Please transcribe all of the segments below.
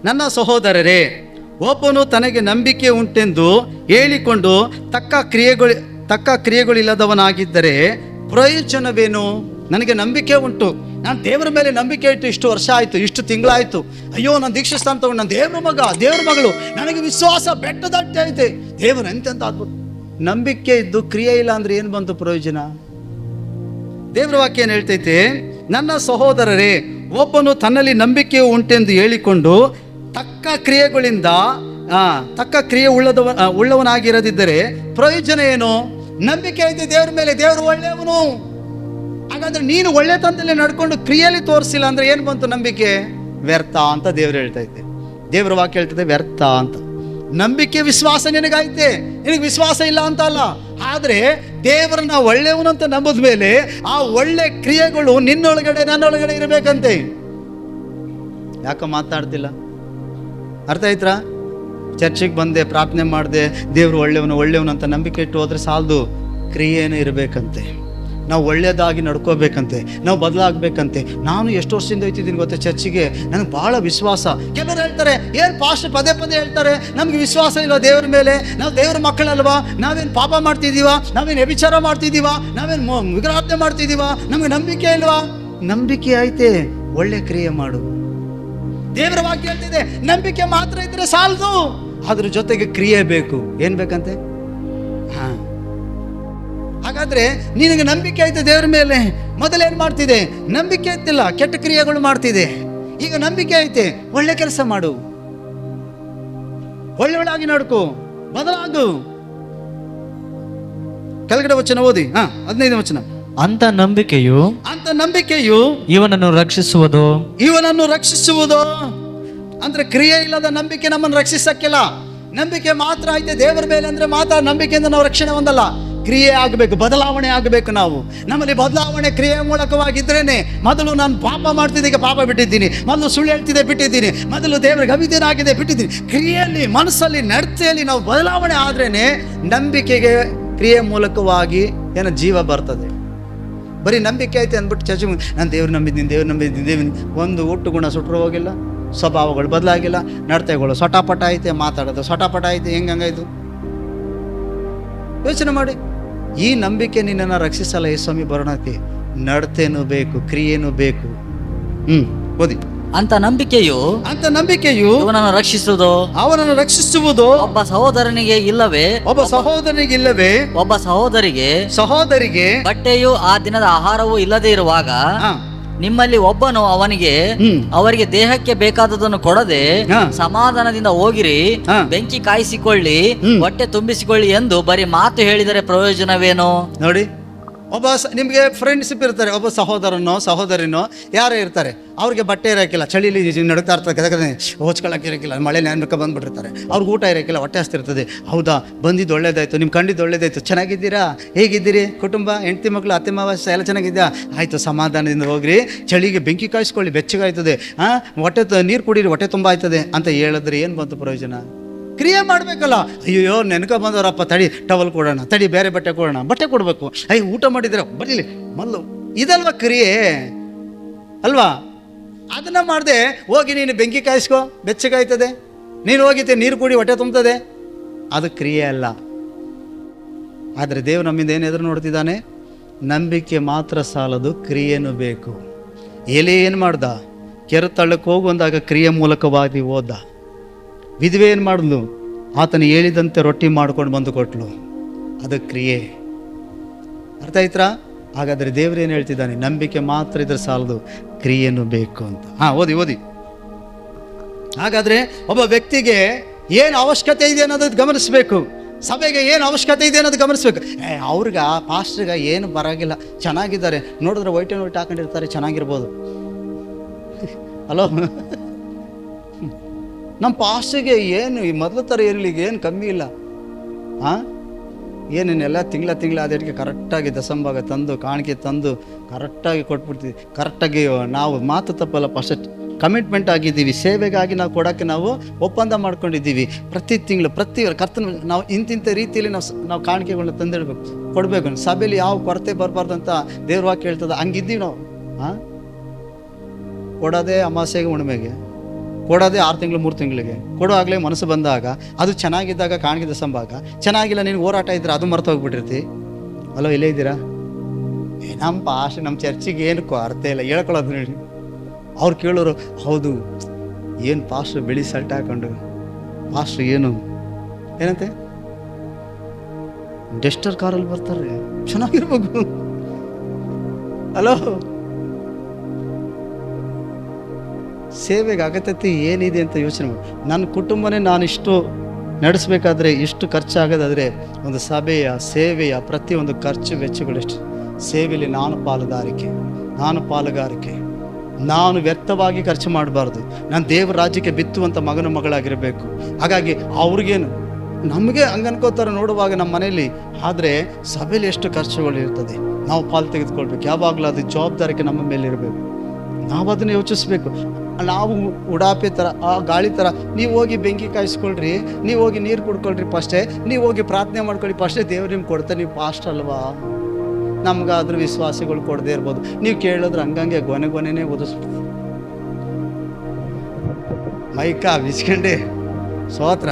ನನ್ನ ಸಹೋದರರೇ, ಒಬ್ಬನು ತನಗೆ ನಂಬಿಕೆ ಉಂಟೆಂದು ಹೇಳಿಕೊಂಡು ತಕ್ಕ ಕ್ರಿಯೆಗಳಿಲ್ಲದವನಾಗಿದ್ದರೆ ಪ್ರಯೋಜನವೇನು? ನನಗೆ ನಂಬಿಕೆ ಉಂಟು, ನಾನು ದೇವರ ಮೇಲೆ ನಂಬಿಕೆ ಇಟ್ಟು ಇಷ್ಟು ವರ್ಷ ಆಯಿತು, ಇಷ್ಟು ತಿಂಗಳಾಯಿತು, ಅಯ್ಯೋ ನಾನು ದೀಕ್ಷಾಸ್ಥಾನ ತಗೊಂಡು ನಾನು ದೇವರ ಮಗಳು, ನನಗೆ ವಿಶ್ವಾಸ ಬೆಟ್ಟದಟ್ಟೆ ಐತೆ, ದೇವರು ಎಂತೆಂತ ಆಗ್ಬಿಟ್ಟು. ನಂಬಿಕೆ ಇದ್ದು ಕ್ರಿಯೆ ಇಲ್ಲ ಅಂದ್ರೆ ಏನು ಬಂತು ಪ್ರಯೋಜನ? ದೇವರ ವಾಕ್ಯ ಏನು ಹೇಳ್ತೈತೆ? ನನ್ನ ಸಹೋದರರೇ, ಒಬ್ಬನು ತನ್ನಲ್ಲಿ ನಂಬಿಕೆ ಉಂಟೆಂದು ಹೇಳಿಕೊಂಡು ತಕ್ಕ ಕ್ರಿಯೆ ಉಳ್ಳವನಾಗಿರದಿದ್ದರೆ ಪ್ರಯೋಜನ ಏನು? ನಂಬಿಕೆ ಐತೆ ದೇವ್ರ ಮೇಲೆ, ದೇವರು ಒಳ್ಳೆಯವನು. ಹಾಗಾದ್ರೆ ನೀನು ಒಳ್ಳೆ ತಂದೆಯಲ್ಲಿ ನಡ್ಕೊಂಡು ಕ್ರಿಯೆಯಲ್ಲಿ ತೋರಿಸಿಲ್ಲ ಅಂದ್ರೆ ಏನು ಬಂತು? ನಂಬಿಕೆ ವ್ಯರ್ಥ ಅಂತ ದೇವ್ರು ಹೇಳ್ತಾ ಇದ್ದೆ. ದೇವರ ವಾಕ್ಯ ಹೇಳ್ತದೆ ವ್ಯರ್ಥ ಅಂತ. ನಂಬಿಕೆ ವಿಶ್ವಾಸ ನಿನಗೈತೆ, ನಿನಗೆ ವಿಶ್ವಾಸ ಇಲ್ಲ ಅಂತ ಅಲ್ಲ, ಆದ್ರೆ ದೇವರನ್ನ ಒಳ್ಳೆಯವನಂತ ನಂಬುದ ಮೇಲೆ ಆ ಒಳ್ಳೆ ಕ್ರಿಯೆಗಳು ನಿನ್ನೊಳಗಡೆ ನನ್ನೊಳಗಡೆ ಇರಬೇಕಂತೆ. ಯಾಕೆ ಮಾತಾಡ್ತಿಲ್ಲ? ಅರ್ಥ ಆಯ್ತಾ? ಚರ್ಚಿಗೆ ಬಂದೆ, ಪ್ರಾರ್ಥನೆ ಮಾಡಿದೆ, ದೇವರು ಒಳ್ಳೆಯವನು ಅಂತ ನಂಬಿಕೆ ಇಟ್ಟು ಹೋದ್ರೆ ಸಾಲದು, ಕ್ರಿಯೆನೂ ಇರಬೇಕಂತೆ. ನಾವು ಒಳ್ಳೆಯದಾಗಿ ನಡ್ಕೋಬೇಕಂತೆ, ನಾವು ಬದಲಾಗಬೇಕಂತೆ. ನಾನು ಎಷ್ಟು ವರ್ಷದಿಂದ ಹೋಗ್ತಿದ್ದೀನಿ ಗೊತ್ತಾ ಚರ್ಚಿಗೆ, ನನಗೆ ಭಾಳ ವಿಶ್ವಾಸ. ಕೆಲವರು ಹೇಳ್ತಾರೆ, ಏನು ಪಾಸ್ಟರ್ ಪದೇ ಹೇಳ್ತಾರೆ ನಮ್ಗೆ ವಿಶ್ವಾಸ ಇಲ್ಲ ದೇವ್ರ ಮೇಲೆ, ನಾವು ದೇವ್ರ ಮಕ್ಕಳಲ್ವಾ, ನಾವೇನು ಪಾಪ ಮಾಡ್ತಿದ್ದೀವ, ನಾವೇನು ವ್ಯಭಿಚಾರ ಮಾಡ್ತಿದ್ದೀವ, ನಾವೇನು ವಿಗ್ರಹಾರ್ಪಣೆ ಮಾಡ್ತಿದ್ದೀವ, ನಮ್ಗೆ ನಂಬಿಕೆ ಇಲ್ವಾ? ನಂಬಿಕೆ ಐತೆ, ಒಳ್ಳೆ ಕ್ರಿಯೆ ಮಾಡು. ದೇವರ ವಾಕ್ಯ ಹೇಳ್ತಿದೆ ನಂಬಿಕೆ ಮಾತ್ರ ಇದ್ರೆ ಸಾಲದು, ಅದ್ರ ಜೊತೆಗೆ ಕ್ರಿಯೆ ಬೇಕು. ಏನ್ ಬೇಕಂತೆ? ಹಾಗಾದ್ರೆ ನಿನಗೆ ನಂಬಿಕೆ ಐತೆ ದೇವರ ಮೇಲೆ, ಮೊದಲೇನ್ ಮಾಡ್ತಿದೆ? ನಂಬಿಕೆ ಐತಿಲ್ಲ, ಕೆಟ್ಟ ಕ್ರಿಯೆಗಳು ಮಾಡ್ತಿದೆ. ಈಗ ನಂಬಿಕೆ ಐತೆ, ಒಳ್ಳೆ ಕೆಲಸ ಮಾಡು, ಒಳ್ಳೆಯೊಳಾಗಿ ನಡ್ಕೋ, ಬದಲಾಗು. ಕೆಳಗಡೆ ವಚನ ಓದಿ, 15ನೇ ವಚನ. ಅಂತ ನಂಬಿಕೆಯು ಇವನನ್ನು ರಕ್ಷಿಸುವುದು. ಅಂದ್ರೆ ಕ್ರಿಯೆ ಇಲ್ಲದ ನಂಬಿಕೆ ನಮ್ಮನ್ನು ರಕ್ಷಿಸಕ್ಕಿಲ್ಲ. ನಂಬಿಕೆ ಮಾತ್ರ ಐತೆ ದೇವರ ಮೇಲೆ ಅಂದ್ರೆ ಮಾತ್ರ ನಂಬಿಕೆಯಿಂದ ನಾವು ರಕ್ಷಣೆ ಹೊಂದಲ್ಲ. ಕ್ರಿಯೆ ಆಗಬೇಕು, ಬದಲಾವಣೆ ಆಗಬೇಕು. ನಾವು ನಮ್ಮಲ್ಲಿ ಬದಲಾವಣೆ ಕ್ರಿಯೆ ಮೂಲಕವಾಗಿದ್ರೇನೆ. ಮೊದಲು ನಾನು ಪಾಪ ಮಾಡ್ತಿದ್ದೆ, ಈಗ ಪಾಪ ಬಿಟ್ಟಿದ್ದೀನಿ. ಮೊದಲು ಸುಳ್ಳು ಹೇಳ್ತಿದ್ದೆ, ಬಿಟ್ಟಿದ್ದೀನಿ. ಮೊದಲು ದೇವರಿಗೆ ಅವಿಧೇಯನಾಗಿದೆ, ಬಿಟ್ಟಿದ್ದೀನಿ. ಕ್ರಿಯೆಯಲ್ಲಿ, ಮನಸ್ಸಲ್ಲಿ, ನಡತೆಯಲ್ಲಿ ನಾವು ಬದಲಾವಣೆ ಆದ್ರೇನೆ ನಂಬಿಕೆಗೆ ಕ್ರಿಯೆ ಮೂಲಕವಾಗಿ ಏನೋ ಜೀವ ಬರ್ತದೆ. ಬರೀ ನಂಬಿಕೆ ಐತೆ ಅಂದ್ಬಿಟ್ಟು ಚರ್ಚೆ ನಾನು ದೇವ್ರು ನಂಬಿದ್ದೀನಿ. ಒಂದು ಹುಟ್ಟು ಗುಣ ಸುಟ್ಟರು ಹೋಗಿಲ್ಲ, ಸ್ವಭಾವಗಳು ಬದಲಾಗಿಲ್ಲ, ನಡತೆಗಳು ಸೊಟಾಪಟ ಐತೆ, ಮಾತಾಡೋದು ಸೊಟಾಪಟ ಐತೆ. ಹೆಂಗಾಯ್ತು ಯೋಚನೆ ಮಾಡಿ. ಈ ನಂಬಿಕೆ ನಿನ್ನನ್ನು ರಕ್ಷಿಸಲ್ಲ. ಈ ಸ್ವಾಮಿ ಬರೋಣಕ್ಕೆ ನಡತೆನೂ ಬೇಕು, ಕ್ರಿಯೆನೂ ಬೇಕು. ಓದಿ. ಅಂತ ನಂಬಿಕೆಯು ಅವನನ್ನು ರಕ್ಷಿಸುವುದು ಒಬ್ಬ ಸಹೋದರನಿಗೆ ಇಲ್ಲವೇ ಒಬ್ಬ ಸಹೋದರಿಗೆ ಬಟ್ಟೆಯು ಆ ದಿನದ ಆಹಾರವೂ ಇಲ್ಲದೆ ಇರುವಾಗ ನಿಮ್ಮಲ್ಲಿ ಒಬ್ಬನು ಅವರಿಗೆ ದೇಹಕ್ಕೆ ಬೇಕಾದದನ್ನು ಕೊಡದೆ ಸಮಾಧಾನದಿಂದ ಹೋಗಿರಿ, ಬೆಂಕಿ ಕಾಯಿಸಿಕೊಳ್ಳಿ, ಹೊಟ್ಟೆ ತುಂಬಿಸಿಕೊಳ್ಳಿ ಎಂದು ಬರೀ ಮಾತು ಹೇಳಿದರೆ ಪ್ರಯೋಜನವೇನು? ನೋಡಿ, ನಿಮಗೆ ಫ್ರೆಂಡ್ಶಿಪ್ ಇರ್ತಾರೆ. ಒಬ್ಬ ಸಹೋದರಿನೋ ಯಾರೇ ಇರ್ತಾರೆ, ಅವ್ರಿಗೆ ಬಟ್ಟೆ ಇರೋಕ್ಕಿಲ್ಲ, ಚಳಿಲಿ ನಡುತ್ತಾ ಇರ್ತಾರೆ, ಹೋಚ್ಕೊಳ್ಳೋಕೆ ಇರೋಕ್ಕಿಲ್ಲ, ಮಳೆ ನೆನಕ ಬಂದ್ಬಿಟ್ಟಿರ್ತಾರೆ. ಅವ್ರಿಗೆ ಊಟ ಇರೋಕ್ಕಿಲ್ಲ, ಹೊಟ್ಟೆ ಹಸ್ತಿರ್ತದೆ. ಹೌದಾ, ಬಂದಿದ್ದು ಒಳ್ಳೇದಾಯ್ತು, ನಿಮ್ಗೆ ಕಂಡಿದ್ದು ಒಳ್ಳೇದಾಯ್ತು, ಚೆನ್ನಾಗಿದ್ದೀರಾ, ಹೇಗಿದ್ದೀರಿ, ಕುಟುಂಬ, ಹೆಂಡತಿ ಮಕ್ಕಳು, ಅತ್ತೆ ಮಾವ ಎಲ್ಲ ಚೆನ್ನಾಗಿದ್ಯಾ? ಆಯಿತು, ಸಮಾಧಾನದಿಂದ ಹೋಗ್ರಿ, ಚಳಿಗೆ ಬೆಂಕಿ ಕಾಯಿಸ್ಕೊಳ್ಳಿ, ಬೆಚ್ಚಗಾಯ್ತದೆ, ಹೊಟ್ಟೆ ನೀರು ಕುಡೀರಿ, ಹೊಟ್ಟೆ ತುಂಬ ಆಯ್ತದೆ ಅಂತ ಹೇಳಿದ್ರೆ ಏನು ಬಂತು ಪ್ರಯೋಜನ? ಕ್ರಿಯೆ ಮಾಡಬೇಕಲ್ಲ. ಅಯ್ಯೋ ನೆನಕ ಬಂದವರಪ್ಪ, ತಡಿ ಟವಲ್ ಕೊಡೋಣ, ತಡಿ ಬೇರೆ ಬಟ್ಟೆ ಕೊಡೋಣ, ಬಟ್ಟೆ ಕೊಡಬೇಕು. ಊಟ ಮಾಡಿದ್ರೆ ಬರಲಿ ಮೊದಲು, ಇದಲ್ವಾ ಕ್ರಿಯೆ ಅಲ್ವಾ? ಅದನ್ನ ಮಾಡದೆ ಹೋಗಿ ನೀನು ಬೆಂಕಿ ಕಾಯಿಸ್ಕೊ, ಬೆಚ್ಚಗಾಯ್ತದೆ, ನೀನು ಹೋಗಿದ್ದೆ ನೀರು ಕುಡಿ, ಹೊಟ್ಟೆ ತುಂಬ್ತದೆ, ಅದು ಕ್ರಿಯೆ ಅಲ್ಲ. ಆದರೆ ದೇವ್ರು ನಮ್ಮಿಂದ ಏನು ಎದುರು ನೋಡ್ತಿದ್ದಾನೆ? ನಂಬಿಕೆ ಮಾತ್ರ ಸಾಲದು, ಕ್ರಿಯೆನೂ ಬೇಕು. ಏನು ಮಾಡ್ದ? ಕೆರೆತಳ್ಳಕ್ಕೆ ಹೋಗುವಂದಾಗ ಕ್ರಿಯೆ ಮೂಲಕವಾಗಿ ಹೋದ. ವಿಧವೆ ಏನು ಮಾಡಿದ್ಲು? ಆತನು ಹೇಳಿದಂತೆ ರೊಟ್ಟಿ ಮಾಡ್ಕೊಂಡು ಬಂದು ಕೊಟ್ಲು, ಅದು ಕ್ರಿಯೆ. ಅರ್ಥ ಆಯ್ತಾ? ಹಾಗಾದರೆ ದೇವ್ರೇನು ಹೇಳ್ತಿದ್ದಾನೆ? ನಂಬಿಕೆ ಮಾತ್ರ ಇದ್ರೆ ಸಾಲದು, ಕ್ರಿಯೆನೂ ಬೇಕು ಅಂತ. ಓದಿ. ಹಾಗಾದರೆ ಒಬ್ಬ ವ್ಯಕ್ತಿಗೆ ಏನು ಅವಶ್ಯಕತೆ ಇದೆ ಅನ್ನೋದು ಗಮನಿಸಬೇಕು. ಸಭೆಗೆ ಏನು ಅವಶ್ಯಕತೆ ಇದೆ ಅನ್ನೋದು ಗಮನಿಸ್ಬೇಕು. ಪಾಸ್ಟ್ರಿಗೆ ಏನು ಬರಾಗಿಲ್ಲ, ಚೆನ್ನಾಗಿದ್ದಾರೆ, ನೋಡಿದ್ರೆ ವೈಟ್ ಹಾಕೊಂಡಿರ್ತಾರೆ, ಚೆನ್ನಾಗಿರ್ಬೋದು. ಹಲೋ, ನಮ್ಮ ಪಾಸ್ಟಿಗೆ ಏನು ಈ ಮೊದಲು ಥರ ಇರಲಿಕ್ಕೆ ಏನು ಕಮ್ಮಿ ಇಲ್ಲ. ಏನೇನೆಲ್ಲ ತಿಂಗಳ ಅದಕ್ಕೆ ಕರೆಕ್ಟಾಗಿ ದಸಂಭಾಗ ತಂದು, ಕಾಣಿಕೆ ತಂದು ಕರೆಕ್ಟಾಗಿ ಕೊಟ್ಬಿಡ್ತೀವಿ. ಕರೆಕ್ಟಾಗಿ ನಾವು ಮಾತು ತಪ್ಪಲ್ಲ, ಫಸ್ಟ್ ಕಮಿಟ್ಮೆಂಟ್ ಆಗಿದ್ದೀವಿ. ಸೇವೆಗಾಗಿ ನಾವು ಕೊಡೋಕ್ಕೆ ನಾವು ಒಪ್ಪಂದ ಮಾಡ್ಕೊಂಡಿದ್ದೀವಿ. ಪ್ರತಿ ತಿಂಗಳು ಕರ್ತನ ನಾವು ಇಂತಿಂಥ ರೀತಿಯಲ್ಲಿ ನಾವು ಕಾಣಿಕೆಗಳನ್ನ ತಂದಿಡ್ಬೇಕು, ಕೊಡಬೇಕು. ಸಭೆಯಲ್ಲಿ ಯಾವ ಕೊರತೆ ಬರಬಾರ್ದು ಅಂತ ದೇವ್ರ ವಾಕ್ಯ ಹೇಳ್ತದೆ. ಹಂಗಿದ್ದೀವಿ ನಾವು. ಕೊಡೋದೇ ಅಮಾಸೆಗೆ, ಹುಣ್ಣಿಮೆಗೆ ಕೊಡೋದೇ 6 ತಿಂಗಳು 3 ತಿಂಗಳಿಗೆ ಕೊಡುವಾಗಲೇ ಮನಸ್ಸು ಬಂದಾಗ, ಅದು ಚೆನ್ನಾಗಿದ್ದಾಗ ಕಾಣಿದ ಸಂಭಾಗ, ಚೆನ್ನಾಗಿಲ್ಲ ನಿನಗೆ ಹೋರಾಟ ಇದ್ದರೆ ಅದು ಮರೆತು ಹೋಗ್ಬಿಟ್ಟಿರ್ತಿ. ಅಲೋ, ಇಲ್ಲೇ ಇದ್ದೀರಾ? ನಮ್ಮ ಪಾಸ್ಟ್ ನಮ್ಮ ಚರ್ಚಿಗೆ ಏನಕ್ಕೂ ಅರ್ಥ ಇಲ್ಲ ಹೇಳ್ಕೊಳ್ಳೋದು ನೋಡಿ. ಅವ್ರು ಕೇಳೋರು, ಹೌದು ಏನು ಪಾಸ್ಟ್ರು ಬಿಳಿ ಶರ್ಟ್ ಹಾಕೊಂಡು, ಪಾಸ್ಟ್ರು ಏನಂತೆ ಡೆಸ್ಟರ್ ಕಾರಲ್ಲಿ ಬರ್ತಾರೆ, ಚೆನ್ನಾಗಿರ್ಬೇಕು. ಹಲೋ, ಸೇವೆಗೆ ಅಗತ್ಯತೆ ಏನಿದೆ ಅಂತ ಯೋಚನೆ ಮಾಡಿ. ನನ್ನ ಕುಟುಂಬನೇ ನಾನು ಇಷ್ಟು ನಡೆಸಬೇಕಾದ್ರೆ, ಇಷ್ಟು ಖರ್ಚಾಗೋದಾದರೆ ಒಂದು ಸಭೆಯ ಸೇವೆಯ ಪ್ರತಿಯೊಂದು ಖರ್ಚು ವೆಚ್ಚಗಳೆಷ್ಟು? ಸೇವೆಯಲ್ಲಿ ನಾನು ಪಾಲುಗಾರಿಕೆ. ನಾನು ವ್ಯರ್ಥವಾಗಿ ಖರ್ಚು ಮಾಡಬಾರ್ದು. ನಾನು ದೇವರ ರಾಜ್ಯಕ್ಕೆ ಬಿತ್ತುವಂಥ ಮಗನ ಮಗಳಾಗಿರಬೇಕು. ಹಾಗಾಗಿ ಅವ್ರಿಗೇನು, ನಮಗೆ ಹಂಗನ್ಕೋತಾರೆ ನೋಡುವಾಗ ನಮ್ಮ ಮನೆಯಲ್ಲಿ. ಆದರೆ ಸಭೆಯಲ್ಲಿ ಎಷ್ಟು ಖರ್ಚುಗಳು ಇರ್ತದೆ, ನಾವು ಪಾಲು ತೆಗೆದುಕೊಳ್ಬೇಕು. ಯಾವಾಗಲೂ ಅದು ಜವಾಬ್ದಾರಿಕೆ ನಮ್ಮ ಮೇಲೆ ಇರಬೇಕು. ನಾವು ಅದನ್ನು ಯೋಚಿಸ್ಬೇಕು. ನಾವು ಉಡಾಪೆ ಥರ, ಆ ಗಾಳಿ ಥರ, ನೀವು ಹೋಗಿ ಬೆಂಕಿ ಕಾಯಿಸ್ಕೊಳ್ರಿ, ನೀವು ಹೋಗಿ ನೀರು ಕುಡ್ಕೊಳ್ರಿ ಫಸ್ಟೇ, ನೀವು ಹೋಗಿ ಪ್ರಾರ್ಥನೆ ಮಾಡ್ಕೊಳ್ಳಿ ಫಸ್ಟೇ, ದೇವ್ರು ನಿಮ್ಗೆ ಕೊಡ್ತಾರೆ. ನೀವು ಪಾಸ್ಟ್ ಅಲ್ವಾ? ನಮ್ಗಾದ್ರೂ ವಿಶ್ವಾಸಿಗಳು ಕೊಡದೇ ಇರ್ಬೋದು. ನೀವು ಕೇಳಿದ್ರೆ ಹಂಗಂಗೆ ಗೊನೆನೇ ಓದಿಸ್ಬೋದು. ಮೈಕ ಬಿಚ್ಕೊಂಡೆ ಸೋತ್ರ.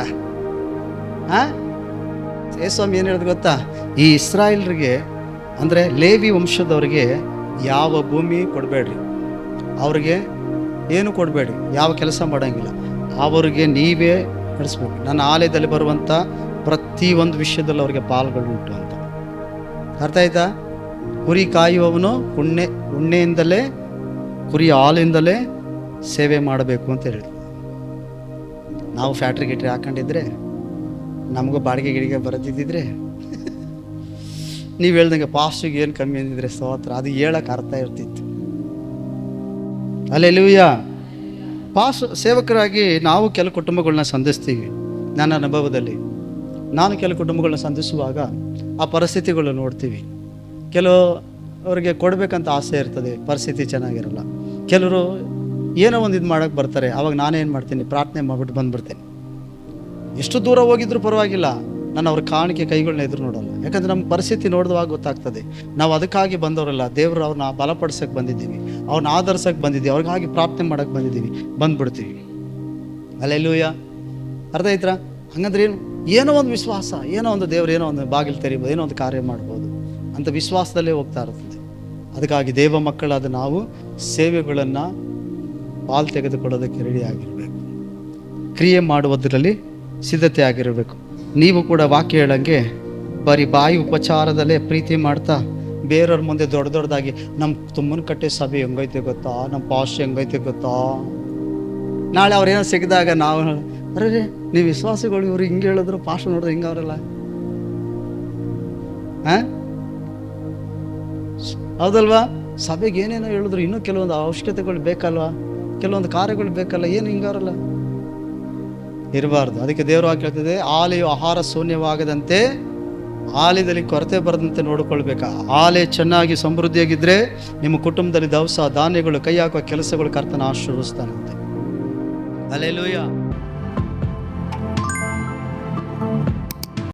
ಯೇಸ್ವಾಮಿ ಏನು ಹೇಳಿದ್ರು ಗೊತ್ತಾ? ಈ ಇಸ್ರಾಯೇಲ್ರಿಗೆ ಅಂದರೆ ಲೇವಿ ವಂಶದವ್ರಿಗೆ ಯಾವ ಭೂಮಿ ಕೊಡಬೇಡ್ರಿ, ಅವ್ರಿಗೆ ಏನು ಕೊಡಬೇಡಿ, ಯಾವ ಕೆಲಸ ಮಾಡೋಂಗಿಲ್ಲ, ಅವ್ರಿಗೆ ನೀವೇ ನಡೆಸ್ಬೇಕು. ನನ್ನ ಆಲಯದಲ್ಲಿ ಬರುವಂಥ ಪ್ರತಿಯೊಂದು ವಿಷಯದಲ್ಲಿ ಅವ್ರಿಗೆ ಪಾಲ್ಗಳುಂಟು ಅಂತ. ಅರ್ಥ ಆಯ್ತಾ? ಕುರಿ ಕಾಯುವವನು ಉಣ್ಣೆಯಿಂದಲೇ, ಕುರಿಯ ಹಾಲಿಂದಲೇ ಸೇವೆ ಮಾಡಬೇಕು ಅಂತ ಹೇಳಿದ್ರು. ನಾವು ಫ್ಯಾಕ್ಟ್ರಿ ಗಿಟ್ರಿ ಹಾಕೊಂಡಿದ್ರೆ, ನಮಗೂ ಬಾಡಿಗೆ ಗಿಡಿಗೆ ಬರೋದಿದ್ದಿದ್ರೆ, ನೀವು ಹೇಳ್ದಂಗೆ ಪಾಸ್ಟಿಗೆ ಏನು ಕಮ್ಮಿ ಅಂದಿದ್ರೆ ಸ್ತೋತ್ರ, ಅದು ಹೇಳಕ್ಕೆ ಅರ್ಥ ಇರ್ತಿತ್ತು. ಹಲ್ಲೆಲೂಯಾ. ಸೇವಕರಾಗಿ ನಾವು ಕೆಲವು ಕುಟುಂಬಗಳನ್ನ ಸಂಧಿಸ್ತೀವಿ. ನನ್ನ ಅನುಭವದಲ್ಲಿ ನಾನು ಕೆಲವು ಕುಟುಂಬಗಳನ್ನ ಸಂಧಿಸುವಾಗ ಆ ಪರಿಸ್ಥಿತಿಗಳು ನೋಡ್ತೀವಿ. ಕೆಲವರಿಗೆ ಕೊಡಬೇಕಂತ ಆಸೆ ಇರ್ತದೆ, ಪರಿಸ್ಥಿತಿ ಚೆನ್ನಾಗಿರಲ್ಲ. ಕೆಲವರು ಏನೋ ಒಂದು ಇದು ಮಾಡೋಕ್ಕೆ ಬರ್ತಾರೆ. ಆವಾಗ ನಾನೇನು ಮಾಡ್ತೀನಿ, ಪ್ರಾರ್ಥನೆ ಮಾಡಿಬಿಟ್ಟು ಬಂದುಬಿಡ್ತೇನೆ. ಎಷ್ಟು ದೂರ ಹೋಗಿದ್ರು ಪರವಾಗಿಲ್ಲ, ನಾನು ಅವ್ರ ಕಾಣಿಕೆ ಕೈಗಳನ್ನ ಎದುರು ನೋಡಲ್ಲ. ಯಾಕಂದರೆ ನಮ್ಮ ಪರಿಸ್ಥಿತಿ ನೋಡಿದಾಗ ಗೊತ್ತಾಗ್ತದೆ ನಾವು ಅದಕ್ಕಾಗಿ ಬಂದವರಲ್ಲ. ದೇವರು ಅವ್ರನ್ನ ಬಲಪಡಿಸೋಕ್ಕೆ ಬಂದಿದ್ದೀವಿ, ಅವ್ರನ್ನ ಆಧರಿಸೋಕ್ಕೆ ಬಂದಿದ್ದೀವಿ, ಅವ್ರಿಗಾಗಿ ಪ್ರಾರ್ಥನೆ ಮಾಡೋಕ್ಕೆ ಬಂದಿದ್ದೀವಿ, ಬಂದ್ಬಿಡ್ತೀವಿ. ಹಲ್ಲೆಲೂಯಾ. ಅರ್ಥ ಆಯ್ತಾ? ಹಂಗಂದ್ರೆ ಏನೋ ಒಂದು ವಿಶ್ವಾಸ, ಏನೋ ಒಂದು ದೇವರು ಏನೋ ಒಂದು ಬಾಗಿಲು ತೆರಿಬೋದು, ಏನೋ ಒಂದು ಕಾರ್ಯ ಮಾಡ್ಬೋದು ಅಂತ ವಿಶ್ವಾಸದಲ್ಲೇ ಹೋಗ್ತಾ ಇರ್ತದೆ. ಅದಕ್ಕಾಗಿ ದೇವ ಮಕ್ಕಳಾದ ನಾವು ಸೇವೆಗಳನ್ನು ಪಾಲು ತೆಗೆದುಕೊಳ್ಳೋದಕ್ಕೆ ರೆಡಿ ಆಗಿರಬೇಕು, ಕ್ರಿಯೆ ಮಾಡುವುದರಲ್ಲಿ ಸಿದ್ಧತೆ ಆಗಿರಬೇಕು. ನೀವು ಕೂಡ ವಾಕ್ಯ ಹೇಳಂಗೆ ಬರೀ ಬಾಯಿ ಉಪಚಾರದಲ್ಲೇ ಪ್ರೀತಿ ಮಾಡ್ತಾ ಬೇರೆಯವ್ರ ಮುಂದೆ ದೊಡ್ಡದಾಗಿ ನಮ್ಮ ತುಮ್ಮನ ಕಟ್ಟೆ ಸಭೆ ಹೆಂಗೈತೆ ಗೊತ್ತಾ, ನಮ್ಮ ಪಾಸ್ಟ್ ಹೆಂಗೈತೆ ಗೊತ್ತಾ, ನಾಳೆ ಅವ್ರೇನೋ ಸಿಗಿದಾಗ ನಾವು ಅರೆ ನೀವು ವಿಶ್ವಾಸಿಗಳು ಇವರು ಹಿಂಗೆ ಹೇಳಿದ್ರು, ಪಾಸ್ಟ್ ನೋಡಿದ್ರೆ ಹಿಂಗೆ ಅವರಲ್ಲ, ಹೌದಲ್ವಾ? ಸಭೆಗೆ ಏನೇನೋ ಹೇಳಿದ್ರು, ಇನ್ನೂ ಕೆಲವೊಂದು ಅವಶ್ಯಕತೆಗಳು ಬೇಕಲ್ವಾ, ಕೆಲವೊಂದು ಕಾರ್ಯಗಳು ಬೇಕಲ್ಲ, ಏನು ಹಿಂಗಾರಲ್ಲ ಇರಬಾರ್ದು. ಅದಕ್ಕೆ ದೇವರು ಕೇಳ್ತಿದೆ, ಆಲೆಯು ಆಹಾರ ಶೂನ್ಯವಾಗದಂತೆ, ಆಲಯದಲ್ಲಿ ಕೊರತೆ ಬರದಂತೆ ನೋಡಿಕೊಳ್ಬೇಕಾ. ಆಲೆ ಚೆನ್ನಾಗಿ ಸಮೃದ್ಧಿಯಾಗಿದ್ದರೆ ನಿಮ್ಮ ಕುಟುಂಬದಲ್ಲಿ ದವಸ ಧಾನ್ಯಗಳು, ಕೈ ಹಾಕುವ ಕೆಲಸಗಳು ಕರ್ತನ ಆಶೀರ್ವದಿಸ್ತಾನಂತೆ. ಹಲ್ಲೆಲೂಯಾ.